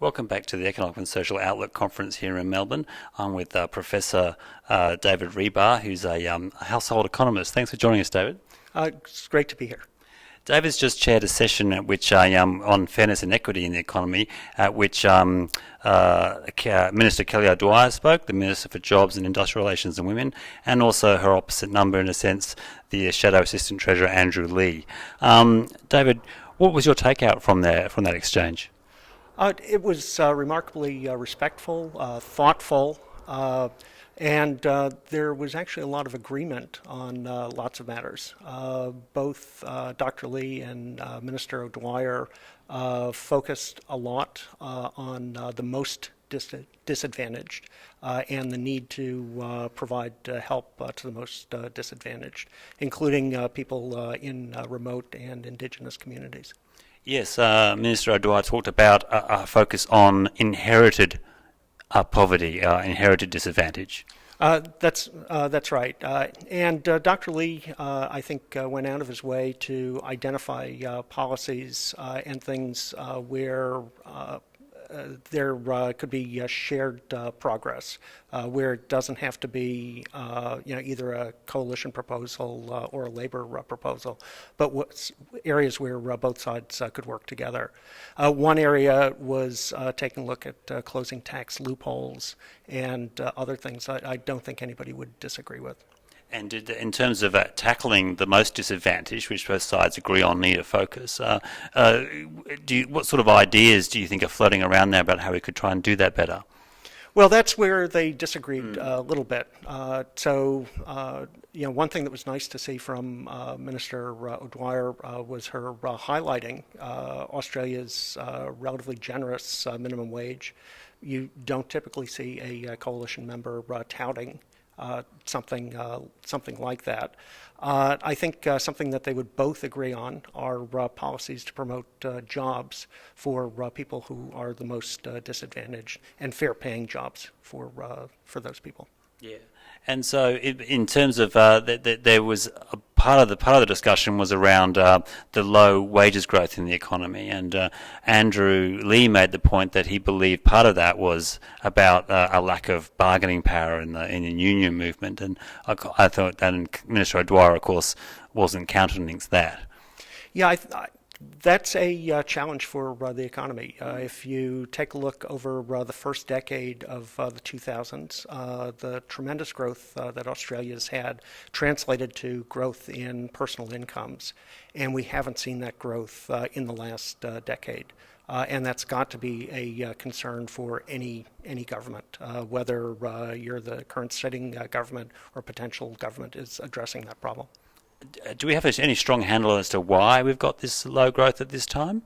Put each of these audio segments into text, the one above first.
Welcome back to the Economic and Social Outlook Conference here in Melbourne. I'm with Professor David Ribar, who's a household economist. Thanks for joining us, David. It's great to be here. David's just chaired a session at which on fairness and equity in the economy, at which Minister Kelly O'Dwyer spoke, the Minister for Jobs and Industrial Relations and Women, and also her opposite number, in a sense, the Shadow Assistant Treasurer Andrew Lee. David, what was your takeout from that exchange? It was remarkably respectful, thoughtful, and there was actually a lot of agreement on lots of matters. Both Dr. Lee and Minister O'Dwyer focused a lot on the most disadvantaged and the need to provide help to the most disadvantaged, including people in remote and indigenous communities. Yes, Minister O'Dwyer talked about a focus on inherited poverty, inherited disadvantage. That's right. And Dr. Lee, I think, went out of his way to identify policies and things where there could be shared progress, where it doesn't have to be, either a coalition proposal or a labor proposal, but areas where both sides could work together. One area was taking a look at closing tax loopholes and other things I don't think anybody would disagree with. And in terms of tackling the most disadvantaged, which both sides agree on need a focus, what sort of ideas do you think are floating around there about how we could try and do that better? Well, that's where they disagreed a little bit. One thing that was nice to see from Minister O'Dwyer was her highlighting Australia's relatively generous minimum wage. You don't typically see a coalition member touting something like that. I think something that they would both agree on are policies to promote jobs for people who are the most disadvantaged, and fair-paying jobs for those people. Yeah. And so, in terms of there was a part of the discussion was around the low wages growth in the economy, and Andrew Lee made the point that he believed part of that was about a lack of bargaining power in the union movement, and I thought that Minister O'Dwyer, of course, wasn't countenancing that. Yeah, that's a challenge for the economy. If you take a look over the first decade of the 2000s, the tremendous growth that Australia's had translated to growth in personal incomes, and we haven't seen that growth in the last decade. And that's got to be a concern for any government, whether you're the current sitting government or potential government is addressing that problem. Do we have any strong handle as to why we've got this low growth at this time?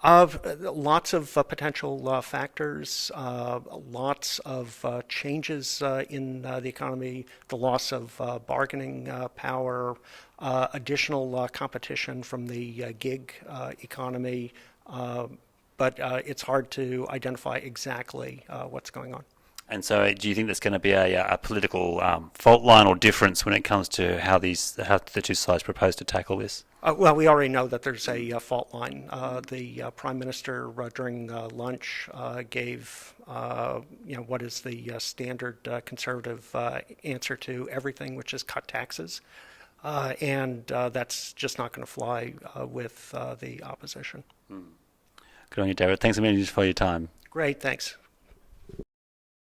Lots of potential factors, lots of changes in the economy, the loss of bargaining power, additional competition from the gig economy, but it's hard to identify exactly what's going on. And so, do you think there's going to be a political fault line or difference when it comes to how the two sides propose to tackle this? Well, we already know that there's a fault line. The Prime Minister during lunch gave what is the standard conservative answer to everything, which is cut taxes, and that's just not going to fly with the opposition. Good on you, David. Thanks a million for your time. Great, thanks.